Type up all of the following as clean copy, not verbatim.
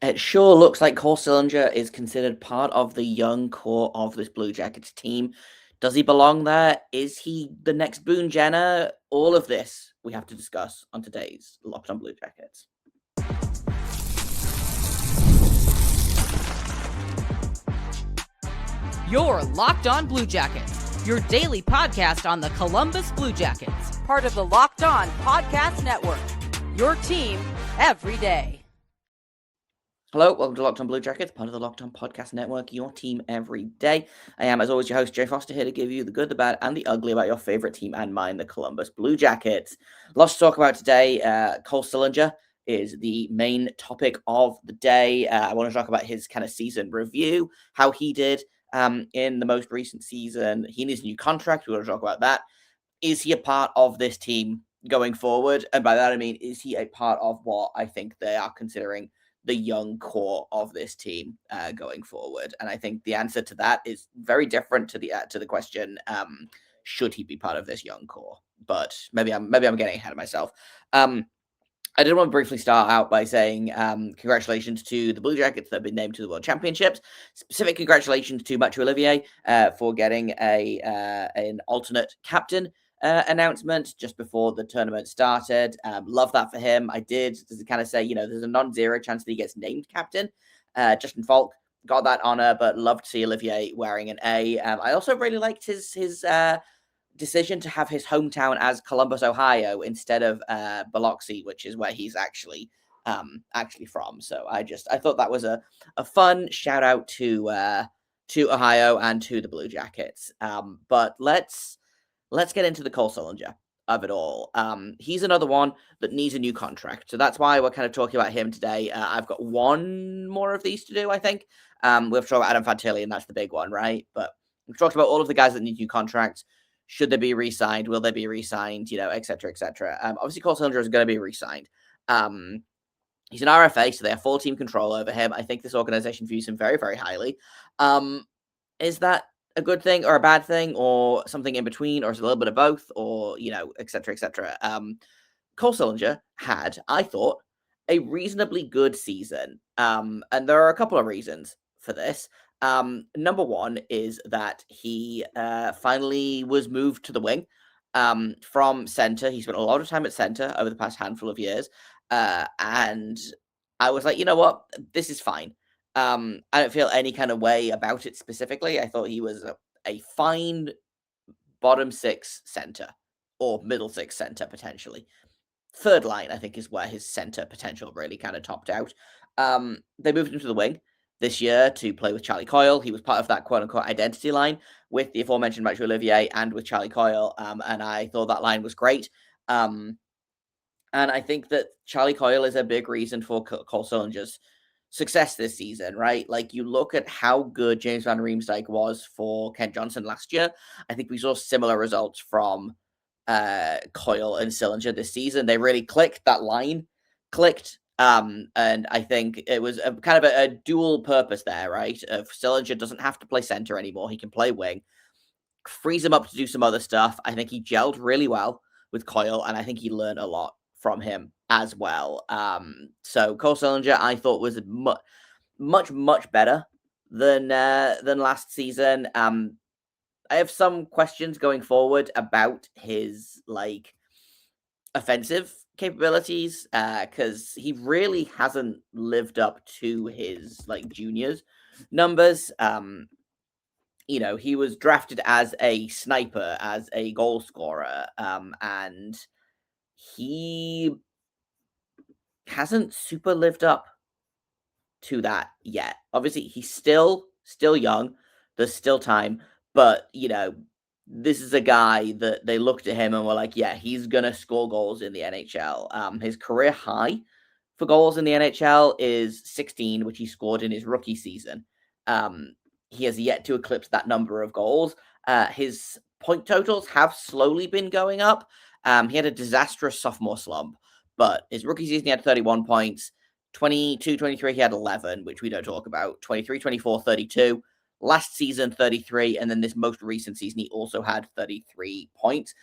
It sure looks like Cole Sillinger is considered part of the young core of this Blue Jackets team. Does he belong there? Is he the next Boone Jenner? All of this we have to discuss on today's Locked on Blue Jackets. You're Locked on Blue Jackets, your daily podcast on the Columbus Blue Jackets, part of the Locked on Podcast Network, your team every day. Hello, welcome to Locked on Blue Jackets, part of the Locked on Podcast Network, your team every day. I am, as always, your host, Jay Foster, here to give you the good, the bad, and the ugly about your favorite team and mine, the Columbus Blue Jackets. Lots to talk about today. Cole Sillinger is the main topic of the day. I want to talk about his kind of season review, how he did in the most recent season. He needs a new contract. We want to talk about that. Is he a part of this team going forward? And by that, I mean, is he a part of what I think they are considering the young core of this team going forward? And I think the answer to that is very different to the question, should he be part of this young core? But maybe I'm getting ahead of myself. I did want to briefly start out by saying congratulations to the Blue Jackets that have been named to the World Championships. Specific congratulations to Mathieu Olivier for getting an alternate captain announcement just before the tournament started. Love that for him. I did kind of say, there's a non-zero chance that he gets named captain. Justin Falk got that honor, but loved to see Olivier wearing an A. I also really liked his decision to have his hometown as Columbus, Ohio, instead of Biloxi, which is where he's actually from. So I thought that was a fun shout out to Ohio and to the Blue Jackets. But let's get into the Cole Sillinger of it all. He's another one that needs a new contract. So that's why we're kind of talking about him today. I've got one more of these to do, I think. We have to talk about Adam Fantilli, and that's the big one, right? But we've talked about all of the guys that need new contracts. Should they be re-signed? Will they be re-signed? Et cetera, et cetera. Obviously, Cole Sillinger is going to be re-signed. He's an RFA, so they have full team control over him. I think this organization views him very, very highly. Is that a good thing or a bad thing or something in between, or is it a little bit of both, or, et cetera, et cetera? Cole Sillinger had, I thought, a reasonably good season. And there are a couple of reasons for this. Number one is that he finally was moved to the wing from center. He spent a lot of time at center over the past handful of years. And I was like, you know what? This is fine. I don't feel any kind of way about it specifically. I thought he was a fine bottom six center or middle six center potentially. Third line, I think, is where his center potential really kind of topped out. They moved him to the wing this year to play with Charlie Coyle. He was part of that quote-unquote identity line with the aforementioned Mathieu Olivier and with Charlie Coyle, and I thought that line was great. And I think that Charlie Coyle is a big reason for Cole Sillinger's success this season, right? Like, you look at how good James Van Riemsdyk was for Kent Johnson last year. I think we saw similar results from Coyle and Sillinger this season. They really clicked. That line clicked. And I think it was a kind of a dual purpose there, right? Sillinger doesn't have to play center anymore. He can play wing. Frees him up to do some other stuff. I think he gelled really well with Coyle, and I think he learned a lot from him as well. So Cole Sillinger, I thought, was much better than last season. I have some questions going forward about his offensive capabilities because he really hasn't lived up to his juniors numbers. He was drafted as a sniper, as a goal scorer, and he hasn't super lived up to that yet. Obviously, he's still young. There's still time, but this is a guy that they looked at him and were like, yeah, he's gonna score goals in the NHL. His career high for goals in the NHL is 16, which he scored in his rookie season. He has yet to eclipse that number of goals. His point totals have slowly been going up. He had a disastrous sophomore slump, but his rookie season, he had 31 points. 22, 23, he had 11, which we don't talk about. 23, 24, 32. Last season, 33. And then this most recent season, he also had 33 points.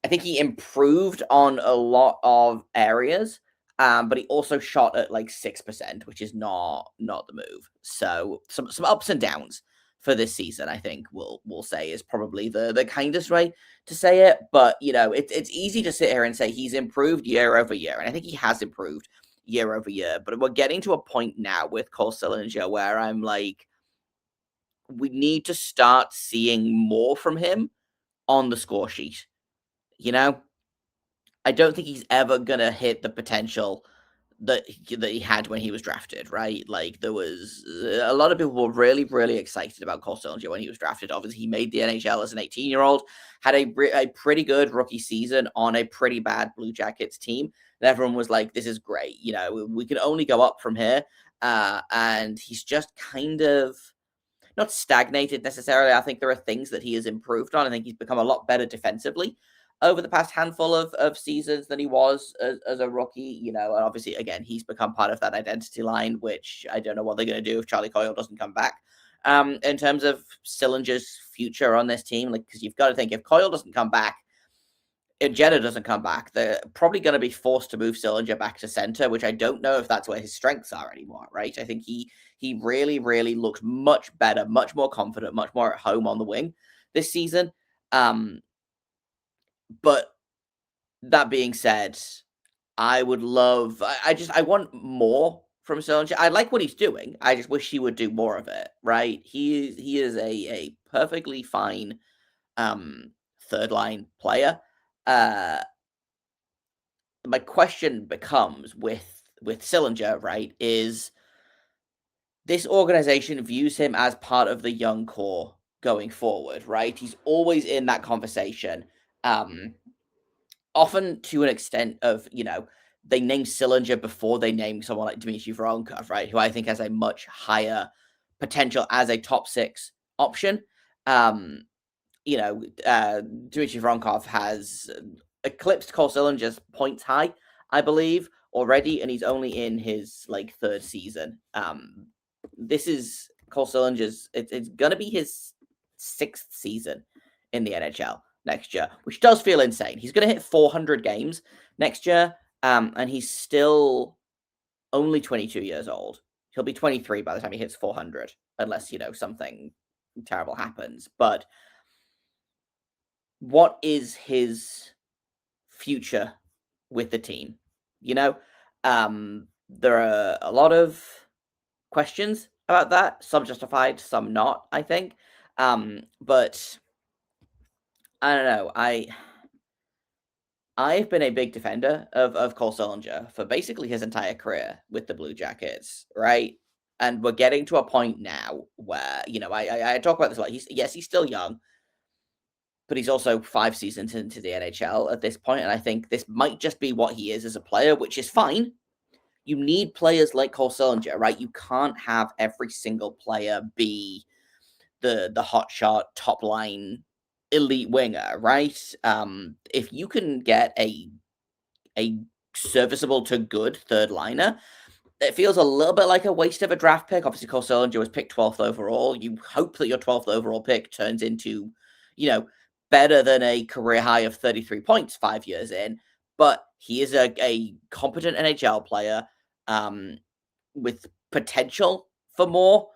I think he improved on a lot of areas. But he also shot at like 6%, which is not the move. So some ups and downs for this season, I think we'll say is probably the kindest way to say it. But it's easy to sit here and say he's improved year over year, and I think he has improved year over year. But we're getting to a point now with Cole Sillinger where I'm like, we need to start seeing more from him on the score sheet. I don't think he's ever gonna hit the potential that he had when he was drafted, right? Like there was a lot of people were really, really excited about Cole Sillinger when he was drafted. Obviously, he made the NHL as an 18-year-old, had a pretty good rookie season on a pretty bad Blue Jackets team, and everyone was like, "This is great. We can only go up from here." And he's just kind of not stagnated necessarily. I think there are things that he has improved on. I think he's become a lot better defensively over the past handful of seasons than he was as a rookie. And obviously, again, he's become part of that identity line, which I don't know what they're going to do if Charlie Coyle doesn't come back. In terms of Sillinger's future on this team, because you've got to think if Coyle doesn't come back, if Jenner doesn't come back, they're probably going to be forced to move Sillinger back to center, which I don't know if that's where his strengths are anymore, right? I think he really, really looked much better, much more confident, much more at home on the wing this season. But that being said, I would love, I want more from Sillinger. I like what he's doing. I just wish he would do more of it, right? He is a perfectly fine third line player. My question becomes with Sillinger, right, is this organization views him as part of the young core going forward, right? He's always in that conversation. Often to an extent of, they name Sillinger before they name someone like Dmitry Voronkov, right? Who I think has a much higher potential as a top 6 option. Dmitry Voronkov has eclipsed Cole Sillinger's points high, I believe, already, and he's only in his third season. This is Cole Sillinger's. It's gonna be his 6th season in the NHL next year, which does feel insane. He's gonna hit 400 games next year, and he's still only 22 years old. He'll be 23 by the time he hits 400, unless something terrible happens. But what is his future with the team? There are a lot of questions about that, some justified, some not, I think. But I don't know. I've been a big defender of Cole Sillinger for basically his entire career with the Blue Jackets, right? And we're getting to a point now where, I talk about this a lot. He's still young, but he's also 5 seasons into the NHL at this point, and I think this might just be what he is as a player, which is fine. You need players like Cole Sillinger, right? You can't have every single player be the hotshot top line elite winger, right? If you can get a serviceable to good third liner, it feels a little bit like a waste of a draft pick. Obviously, Cole Sillinger was picked 12th overall. You hope that your 12th overall pick turns into, better than a career high of 33 points 5 years in. But he is a competent NHL player with potential for more.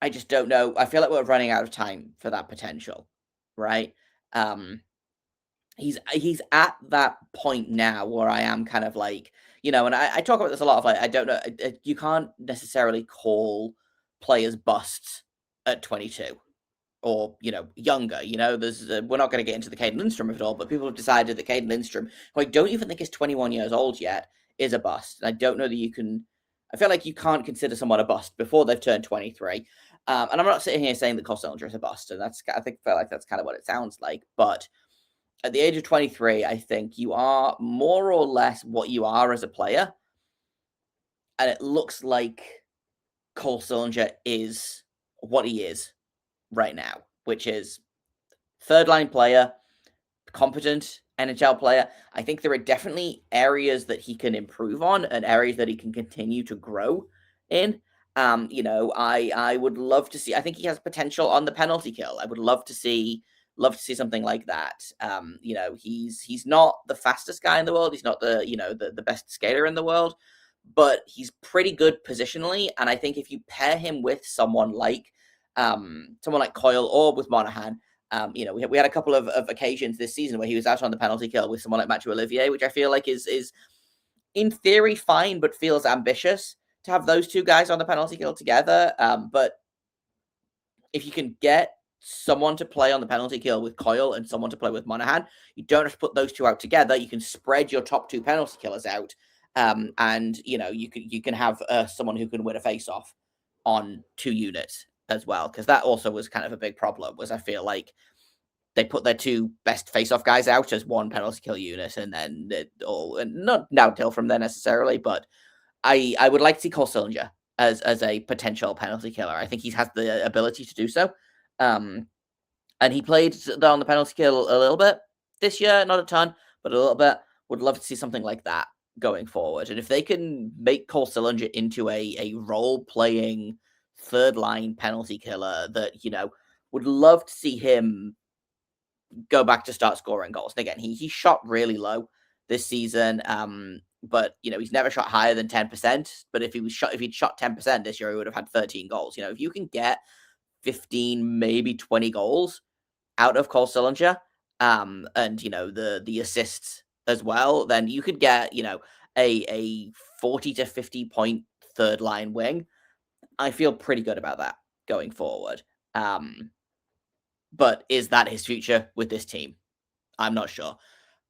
I just don't know. I feel like we're running out of time for that potential, right? He's at that point now where I am kind of like, and I talk about this a lot of I don't know, you can't necessarily call players busts at 22 or, younger, there's, we're not going to get into the Caden Lindstrom of it all, but people have decided that Caden Lindstrom, who I don't even think is 21 years old yet, is a bust. And I don't know that I feel like you can't consider someone a bust before they've turned 23. And I'm not sitting here saying that Cole Sillinger is a bust, and I feel like that's kind of what it sounds like, but at the age of 23, I think you are more or less what you are as a player. And it looks like Cole Sillinger is what he is right now, which is third line player, competent NHL player. I think there are definitely areas that he can improve on and areas that he can continue to grow in. I would love to see, I think he has potential on the penalty kill. I would love to see Love to see something like that. He's not the fastest guy in the world. He's not the best skater in the world, but he's pretty good positionally. And I think if you pair him with someone like Coyle or with Monahan, we had a couple of occasions this season where he was out on the penalty kill with someone like Mathieu Olivier, which I feel like is in theory fine, but feels ambitious to have those two guys on the penalty kill together. But if you can get someone to play on the penalty kill with Coyle and someone to play with Monahan, you don't have to put those two out together. You can spread your top two penalty killers out, and you can have someone who can win a face-off on two units as well, because that also was kind of a big problem. Was I feel like they put their two best face-off guys out as one penalty kill unit, and then not downhill from there necessarily, but I would like to see Cole Sillinger as a potential penalty killer. I think he has the ability to do so. And he played on the penalty kill a little bit this year, not a ton, but a little bit. Would love to see something like that going forward. And if they can make Cole Sillinger into a role-playing third-line penalty killer that, would love to see him go back to start scoring goals. And again, he shot really low this season. But he's never shot higher than 10%. But if he'd shot 10% this year, he would have had 13 goals. If you can get 15, maybe 20 goals out of Cole Sillinger, and the assists as well, then you could get a 40 to 50 point third line wing. I feel pretty good about that going forward. But is that his future with this team? I'm not sure.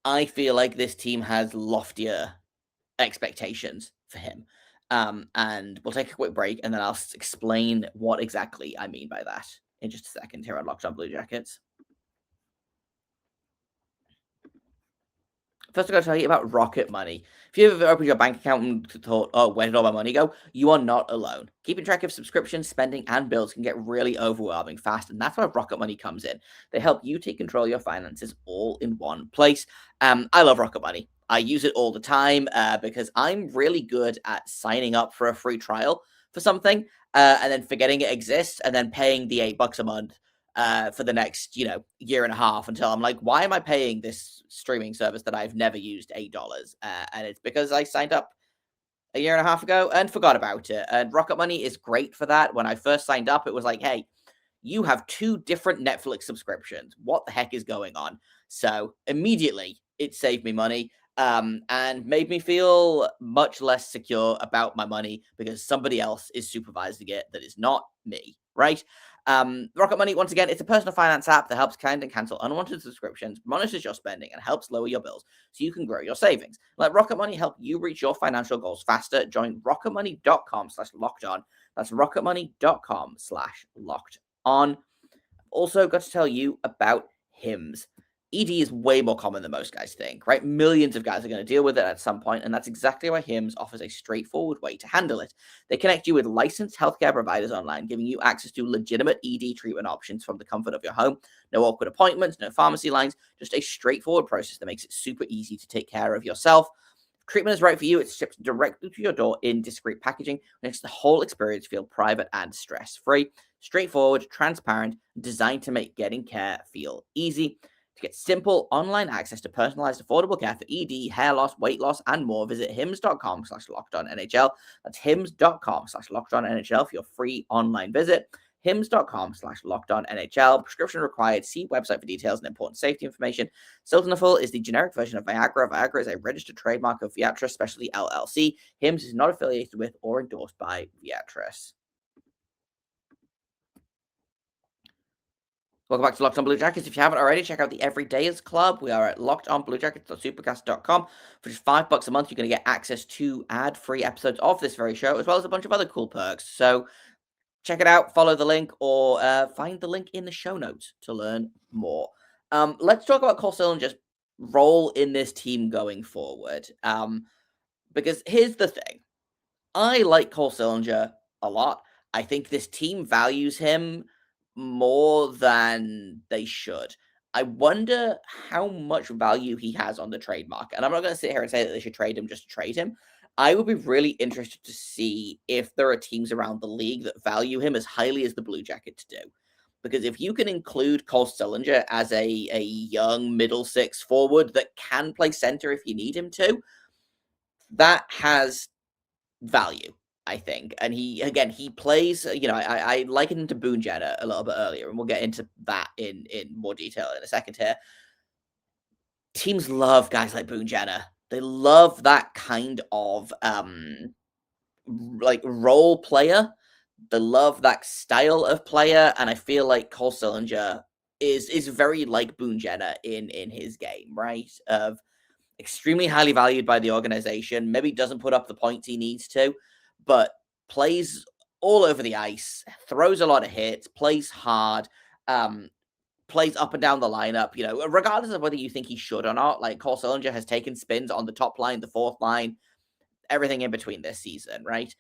I feel like this team has loftier expectations for him. And we'll take a quick break, and then I'll explain what exactly I mean by that in just a second here on Locked On Blue Jackets. First, I've got to tell you about Rocket Money. If you've ever opened your bank account and thought, oh, where did all my money go? You are not alone. Keeping track of subscriptions, spending, and bills can get really overwhelming fast, and that's where Rocket Money comes in. They help you take control of your finances all in one place. I love Rocket Money. I use it all the time because I'm really good at signing up for a free trial for something and then forgetting it exists and then paying the $8 a month for the next, year and a half until I'm like, why am I paying this streaming service that I've never used $8? And it's because I signed up a year and a half ago and forgot about it. And Rocket Money is great for that. When I first signed up, it was like, hey, you have two different Netflix subscriptions. What the heck is going on? So immediately it saved me money. And made me feel much less secure about my money because somebody else is supervising it that is not me, right? Rocket Money, once again, it's a personal finance app that helps find and cancel unwanted subscriptions, monitors your spending, and helps lower your bills so you can grow your savings. Let Rocket Money help you reach your financial goals faster. Join rocketmoney.com/lockedon. That's rocketmoney.com/lockedon. Also, got to tell you about Hims. ED is way more common than most guys think, right? Millions of guys are going to deal with it at some point, and that's exactly why Hims offers a straightforward way to handle it. They connect you with licensed healthcare providers online, giving you access to legitimate ED treatment options from the comfort of your home. No awkward appointments, no pharmacy lines, just a straightforward process that makes it super easy to take care of yourself. If treatment is right for you, it's shipped directly to your door in discreet packaging, and makes the whole experience feel private and stress-free. Straightforward, transparent, designed to make getting care feel easy. To get simple online access to personalized, affordable care for ED, hair loss, weight loss, and more, visit hims.com/lockedonnhl. That's hims.com/lockedonnhl for your free online visit. hims.com/lockedonnhl. Prescription required. See website for details and important safety information. Sildenafil is the generic version of Viagra. Viagra is a registered trademark of Viatris Specialty LLC. Hims is not affiliated with or endorsed by Viatris. Welcome back to Locked On Blue Jackets. If you haven't already, check out the Everydayers Club. We are at lockedonbluejackets.supercast.com. For just $5 a month, you're going to get access to ad-free episodes of this very show, as well as a bunch of other cool perks. So check it out, follow the link, or find the link in the show notes to learn more. Let's talk about Cole Sillinger's role in this team going forward. Because here's the thing. I like Cole Sillinger a lot. I think this team values him more than they should. I wonder how much value he has on the trade market. And I'm not going to sit here and say that they should trade him just to trade him. I would be really interested to see if there are teams around the league that value him as highly as the Blue Jackets do. Because if you can include Cole Sillinger as a young middle six forward that can play center if you need him to, that has value, I think. And he plays, I likened him to Boone Jenner a little bit earlier, and we'll get into that in more detail in a second here. Teams love guys like Boone Jenner. They love that kind of like role player. They love that style of player, and I feel like Cole Sillinger is very like Boone Jenner in his game, right? Of extremely highly valued by the organization. Maybe doesn't put up the points he needs to, but plays all over the ice, throws a lot of hits, plays hard, plays up and down the lineup. Regardless of whether you think he should or not, like Cole Sillinger has taken spins on the top line, the fourth line, everything in between this season, right?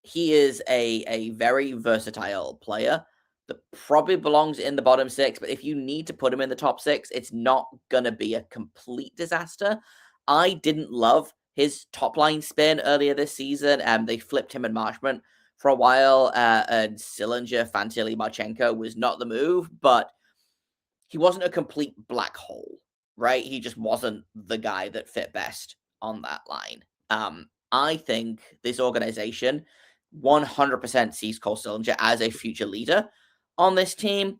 He is a very versatile player that probably belongs in the bottom six, but if you need to put him in the top six, it's not going to be a complete disaster. I didn't love his top line spin earlier this season, and they flipped him and Marchment for a while, and Sillinger, Fantilli, Marchenko was not the move, but he wasn't a complete black hole, right? He just wasn't the guy that fit best on that line. I think this organization 100% sees Cole Sillinger as a future leader on this team.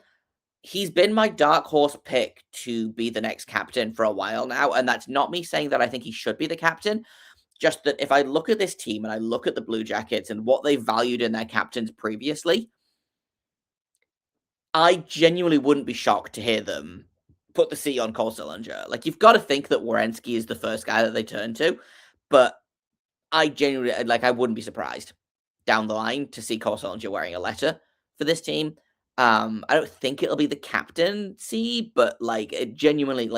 He's been my dark horse pick to be the next captain for a while now, and that's not me saying that I think he should be the captain. Just that if I look at this team and I look at the Blue Jackets and what they valued in their captains previously, I genuinely wouldn't be shocked to hear them put the C on Cole Sillinger. Like, you've got to think that Werenski is the first guy that they turn to, but I genuinely, I wouldn't be surprised down the line to see Cole Sillinger wearing a letter for this team. I don't think it'll be the captaincy, but it genuinely,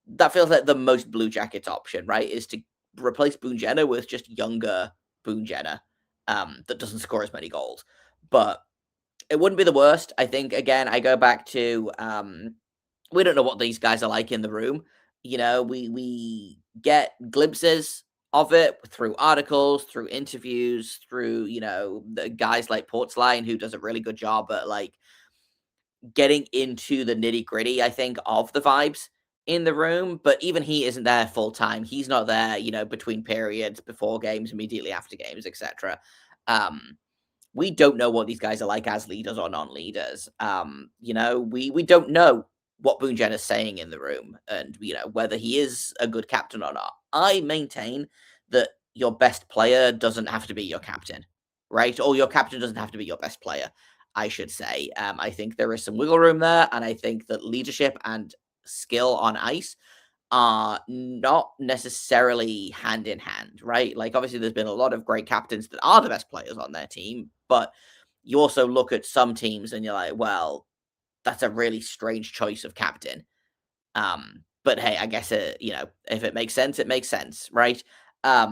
that feels like the most Blue Jackets option, right? Is to replace Boone Jenner with just younger Boone Jenner that doesn't score as many goals. But it wouldn't be the worst. I think, again, I go back to we don't know what these guys are like in the room. We get glimpses of it through articles, through interviews, through, the guys like Portsline, who does a really good job at getting into the nitty gritty, I think, of the vibes in the room. But even he isn't there full time. He's not there, between periods, before games, immediately after games, etc. We don't know what these guys are like as leaders or non-leaders. We don't know what Boone Jenner's saying in the room, and whether he is a good captain or not. I maintain that your best player doesn't have to be your captain, right? Or your captain doesn't have to be your best player, I should say. I think there is some wiggle room there, and I think that leadership and skill on ice are not necessarily hand in hand, right? Like, obviously, there's been a lot of great captains that are the best players on their team, but you also look at some teams and you're like, well, that's a really strange choice of captain. But hey, I guess if it makes sense, it makes sense, right? I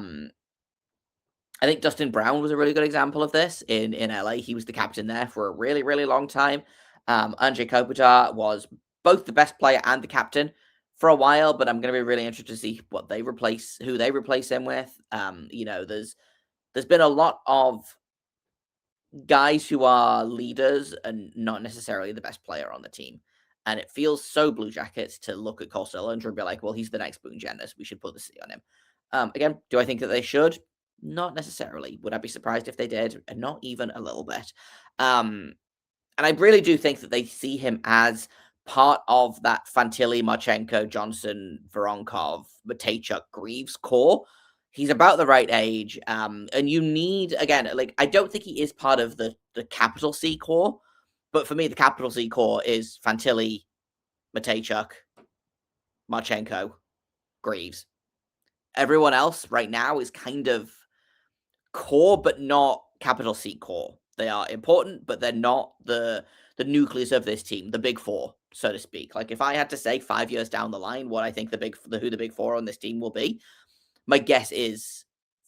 think Dustin Brown was a really good example of this in LA. He was the captain there for a really, really long time. Andrei Kopitar was both the best player and the captain for a while, but I'm going to be really interested to see who they replace him with. There's been a lot of guys who are leaders and not necessarily the best player on the team. And it feels so Blue Jackets to look at Cole Sillinger and be like, well, he's the next Boone Jenner. We should put the C on him. Again, do I think that they should? Not necessarily. Would I be surprised if they did? Not even a little bit. And I really do think that they see him as part of that Fantilli, Marchenko, Johnson, Voronkov, Matejchuk, Greaves core. He's about the right age. And you need, again, I don't think he is part of the capital C core. But for me, the capital C core is Fantilli, Matejchuk, Marchenko, Greaves. Everyone else right now is kind of core, but not capital C core. They are important, but they're not the nucleus of this team, the big four, so to speak. Like, if I had to say 5 years down the line what I think who the big four on this team will be, my guess is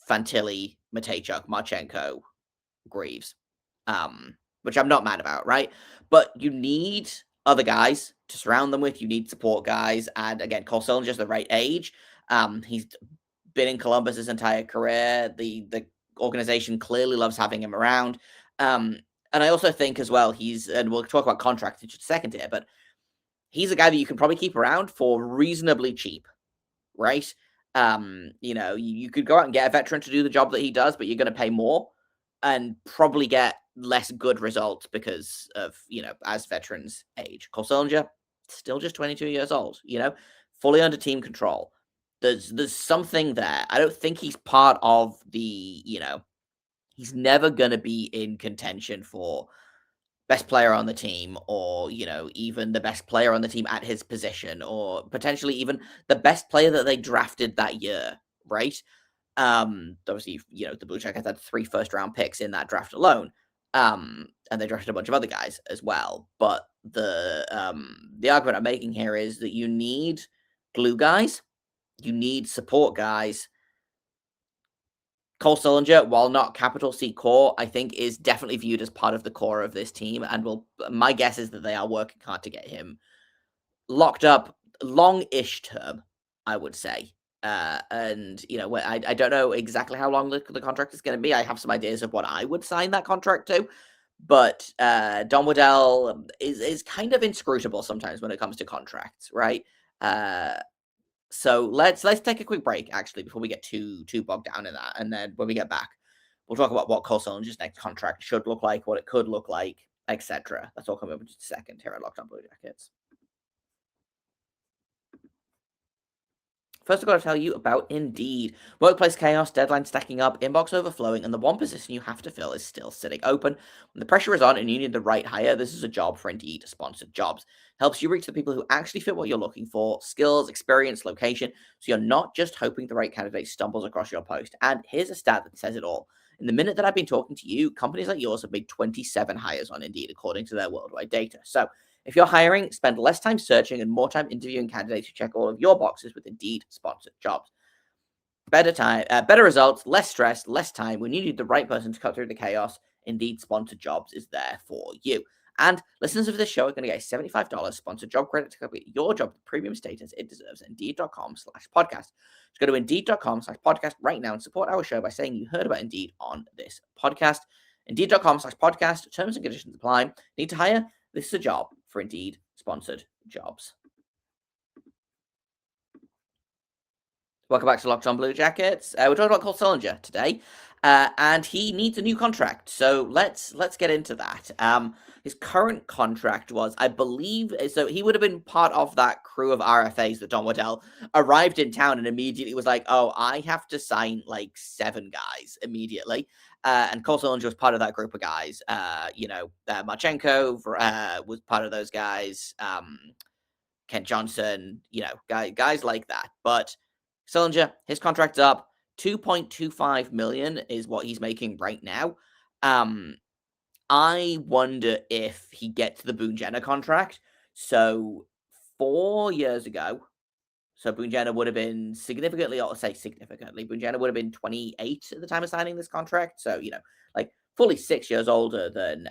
Fantilli, Matejchuk, Marchenko, Greaves, which I'm not mad about, right? But you need other guys to surround them with. You need support guys, and again, Cole Sillinger's the right age. He's been in Columbus his entire career. The organization clearly loves having him around. And I also think as well, and we'll talk about contracts in just a second here, but he's a guy that you can probably keep around for reasonably cheap, right? You could go out and get a veteran to do the job that he does, but you're going to pay more and probably get less good results because of, as veterans age. Cole Sillinger, still just 22 years old, fully under team control. There's something there. I don't think he's part of the, he's never going to be in contention for best player on the team, or even the best player on the team at his position, or potentially even the best player that they drafted that year, right? Obviously, the Blue Jackets had 3 first-round picks in that draft alone, and they drafted a bunch of other guys as well. But the argument I'm making here is that you need glue guys, you need support guys. Cole Sillinger, while not capital C core, I think is definitely viewed as part of the core of this team, and my guess is that they are working hard to get him locked up long-ish term, I would say. And I don't know exactly how long the contract is going to be. I have some ideas of what I would sign that contract to, but Don Waddell is kind of inscrutable sometimes when it comes to contracts, right? So let's take a quick break, actually, before we get too bogged down in that. And then when we get back, we'll talk about what Cole Sillinger's next contract should look like, what it could look like, etc. That's all coming up in just a second here at Locked On Blue Jackets. First, I've got to tell you about Indeed. Workplace chaos, deadline stacking up, inbox overflowing, and the one position you have to fill is still sitting open. When the pressure is on and you need the right hire, this is a job for Indeed sponsored jobs. Helps you reach the people who actually fit what you're looking for, skills, experience, location, so you're not just hoping the right candidate stumbles across your post. And here's a stat that says it all. In the minute that I've been talking to you, companies like yours have made 27 hires on Indeed, according to their worldwide data. So if you're hiring, spend less time searching and more time interviewing candidates who check all of your boxes with Indeed sponsored jobs. Better results, less stress, less time. When you need the right person to cut through the chaos, Indeed sponsored jobs is there for you. And listeners of this show are going to get a $75 sponsored job credit to complete your job with premium status it deserves. Indeed.com/podcast. Just go to Indeed.com/podcast right now and support our show by saying you heard about Indeed on this podcast. Indeed.com/podcast. Terms and conditions apply. Need to hire? This is a job for Indeed sponsored jobs. Welcome back to Locked On Blue Jackets. We're talking about Cole Sillinger today, and he needs a new contract. So let's get into that. His current contract was, I believe, so he would have been part of that crew of RFAs that Don Waddell arrived in town and immediately was like, "Oh, I have to sign like 7 guys immediately." And Cole Sillinger was part of that group of guys. Marchenko was part of those guys. Kent Johnson, guys like that. But Sillinger, his contract's up. $2.25 million is what he's making right now. I wonder if he gets the Boone Jenner contract. So 4 years ago, Boone Jenner would have been Boone Jenner would have been 28 at the time of signing this contract. So, fully 6 years older than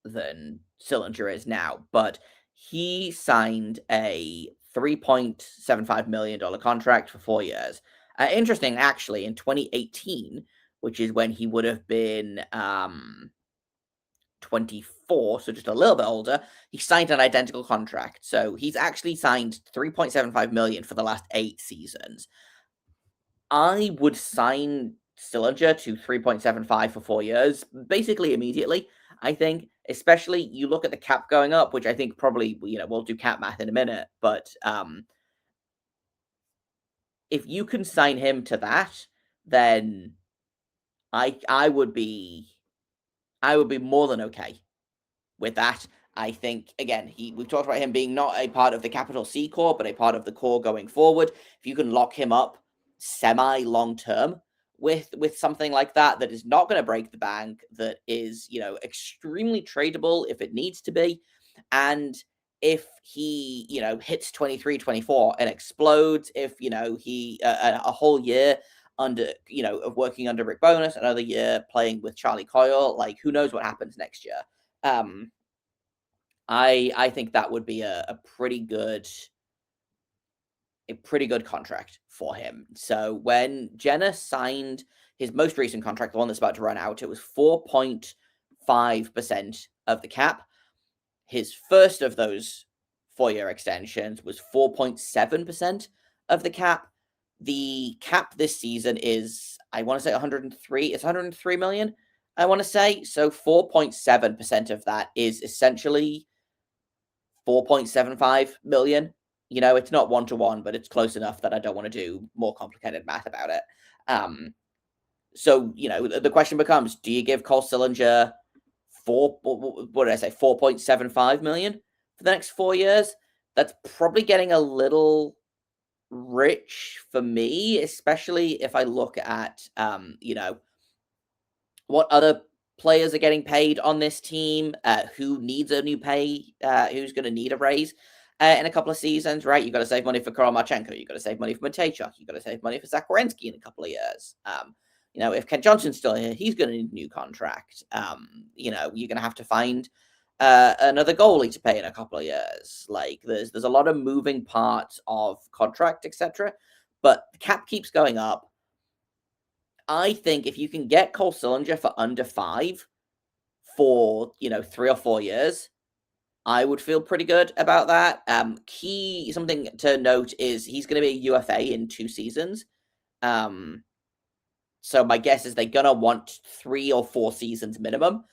Sillinger is now. But he signed a $3.75 million contract for 4 years. Interesting, actually, in 2018, which is when he would have been 24, so just a little bit older, he signed an identical contract. So he's actually signed $3.75 million for the last 8 seasons. I would sign Sillinger to 3.75 for 4 years, basically immediately. I think, especially you look at the cap going up, which I think probably, we'll do cap math in a minute, but if you can sign him to that, then I would be more than okay with that. I think, again, we've talked about him being not a part of the capital C core, but a part of the core going forward. If you can lock him up semi-long term with something like that is not going to break the bank, that is, extremely tradable if it needs to be, and if he, hits 23, 24 and explodes, if, he a whole year under, of working under Rick Bowness, another year playing with Charlie Coyle, like, who knows what happens next year. I think that would be a pretty good contract for him. So when Jenner signed his most recent contract, the one that's about to run out, it was 5% of the cap. His first of those 4-year extensions was 4.7% of the cap. The cap this season is, I want to say 103. It's 103 million, I want to say. So 4.7% of that is essentially 4.75 million. You know, it's not 1-to-1, but it's close enough that I don't want to do more complicated math about it. So, you know, the question becomes, do you give Cole Sillinger what did I say, 4.75 million for the next 4 years? That's probably getting a little rich for me, especially if I look at, you know, what other players are getting paid on this team, who needs a new pay, who's going to need a raise in a couple of seasons, right? You've got to save money for Karol Marchenko. You've got to save money for Matejchuk. You've got to save money for Zach Werenski in a couple of years. You know, if Kent Johnson's still here, he's going to need a new contract. You know, you're going to have to find another goalie to pay in a couple of years. Like, there's a lot of moving parts of contract, etc. But the cap keeps going up. I think if you can get Cole Sillinger for under 5 for, you know, 3 or 4 years, I would feel pretty good about that. Something to note is he's going to be a UFA in 2 seasons. So my guess is they're going to want 3 or 4 seasons minimum.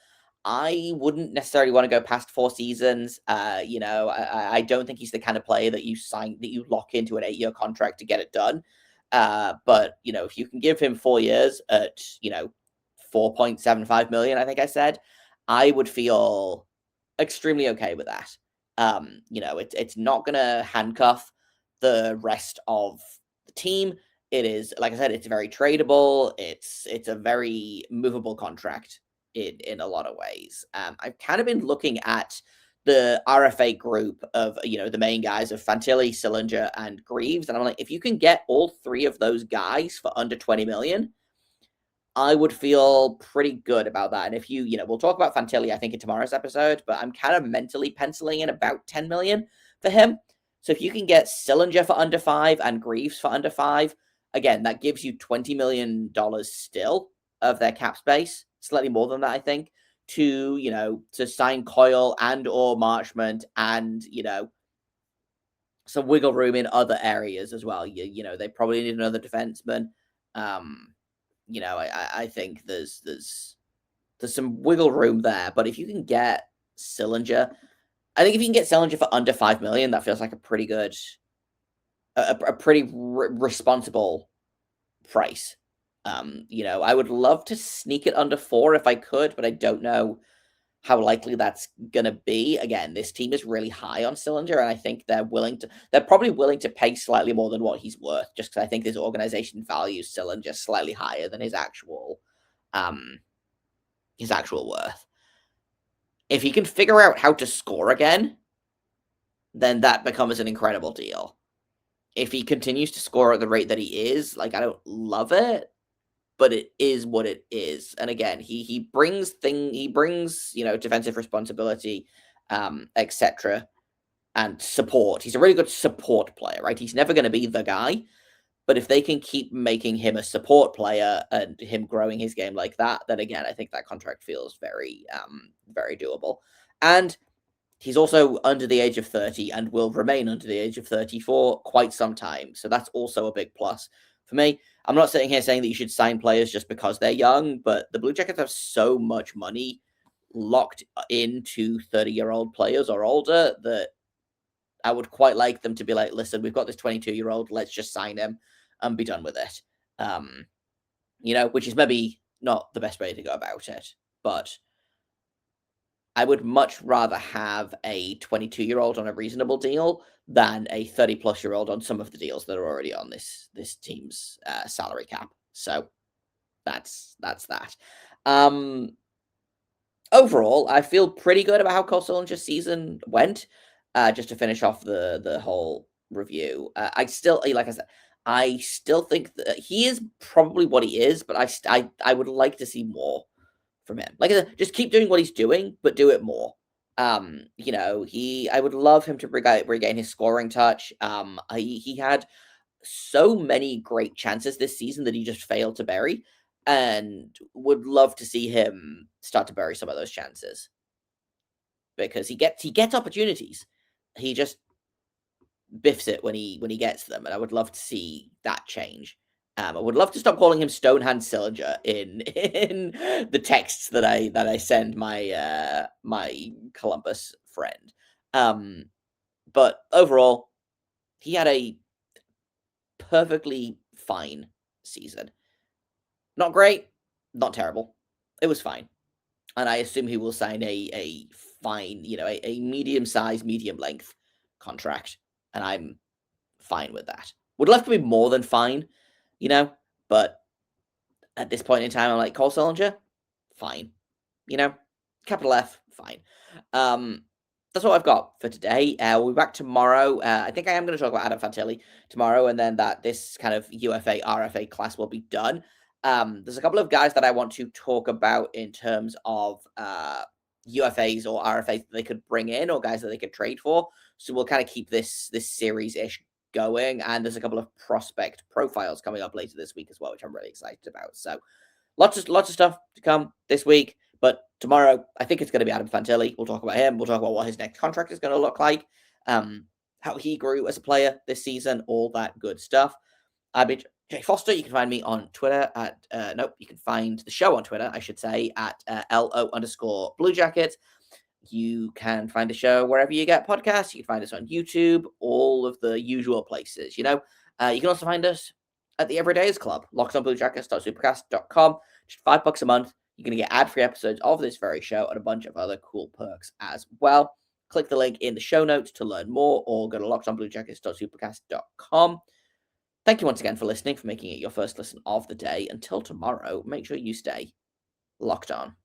I wouldn't necessarily want to go past 4 seasons. You know, I don't think he's the kind of player that you lock into an 8-year contract to get it done. But, you know, if you can give him 4 years at, you know, 4.75 million, I think I said, I would feel extremely okay with that. You know, it's not going to handcuff the rest of the team. It is, like I said, it's very tradable. It's a very movable contract in a lot of ways. I've kind of been looking at the RFA group of, you know, the main guys of Fantilli, Sillinger, and Greaves, and I'm like, if you can get all 3 of those guys for under 20 million, I would feel pretty good about that. And if you know, we'll talk about Fantilli, I think, in tomorrow's episode, but I'm kind of mentally penciling in about 10 million for him. So if you can get Sillinger for under 5 and Greaves for under 5, again, that gives you $20 million still of their cap space, slightly more than that, I think, to, you know, to sign Coyle and or Marchment and, you know, some wiggle room in other areas as well. You know, they probably need another defenseman. You know, I think there's some wiggle room there, but if you can get Sillinger, I think if you can get Sillinger for under 5 million, that feels like a pretty good, a pretty responsible price. You know, I would love to sneak it under 4 if I could, but I don't know how likely that's gonna be. Again, this team is really high on Sillinger, and I think they're probably willing to pay slightly more than what he's worth, just because I think this organization values Sillinger slightly higher than his actual worth. If he can figure out how to score again, then that becomes an incredible deal. If he continues to score at the rate that he is, like, I don't love it, but it is what it is. And again, he brings, you know, defensive responsibility, etc., and support. He's a really good support player, right? He's never going to be the guy, but if they can keep making him a support player and him growing his game like that, then again, I think that contract feels very, very doable. And he's also under the age of 30 and will remain under the age of 30 for quite some time. So that's also a big plus for me. I'm not sitting here saying that you should sign players just because they're young, but the Blue Jackets have so much money locked into 30-year-old players or older that I would quite like them to be like, listen, we've got this 22-year-old, let's just sign him and be done with it. You know, which is maybe not the best way to go about it, but I would much rather have a 22-year-old on a reasonable deal than a 30-plus-year-old on some of the deals that are already on this team's salary cap. So that's that. Overall, I feel pretty good about how Cole Sillinger's season went. Just to finish off the whole review, I still, like I said, I still think that he is probably what he is, but I would like to see more from him. Like I said, just keep doing what he's doing, but do it more. You know, I would love him to regain his scoring touch. He had so many great chances this season that he just failed to bury. and would love to see him start to bury some of those chances because he gets opportunities. He just biffs it when he gets them, and I would love to see that change. I would love to stop calling him Stonehand Sillinger in in the texts that I send my my Columbus friend. But overall, he had a perfectly fine season. Not great, not terrible. It was fine. And I assume he will sign a fine, a medium-sized, medium-length contract, and I'm fine with that. Would love to be more than fine, but at this point in time, I'm like, Cole Sillinger, fine. Capital F, fine. That's all I've got for today. We'll be back tomorrow. I think I am going to talk about Adam Fantilli tomorrow, and then that this kind of UFA, RFA class will be done. There's a couple of guys that I want to talk about in terms of UFAs or RFAs that they could bring in, or guys that they could trade for. So we'll kind of keep this series-ish going, and there's a couple of prospect profiles coming up later this week as well, which I'm really excited about. So lots of stuff to come this week. But tomorrow, I think it's going to be Adam Fantilli. We'll talk about him. We'll talk about what his next contract is going to look like, how he grew as a player this season, all that good stuff. I've been Jay Foster. You can find me on Twitter at, you can find the show on Twitter, I should say, at LO_Blue Jackets. You can find the show wherever you get podcasts. You can find us on YouTube, all of the usual places, you can also find us at the Everydayers Club, lockedonbluejackets.supercast.com. Just $5 a month. You're going to get ad-free episodes of this very show and a bunch of other cool perks as well. Click the link in the show notes to learn more, or go to lockedonbluejackets.supercast.com. Thank you once again for listening, for making it your first listen of the day. Until tomorrow, make sure you stay locked on.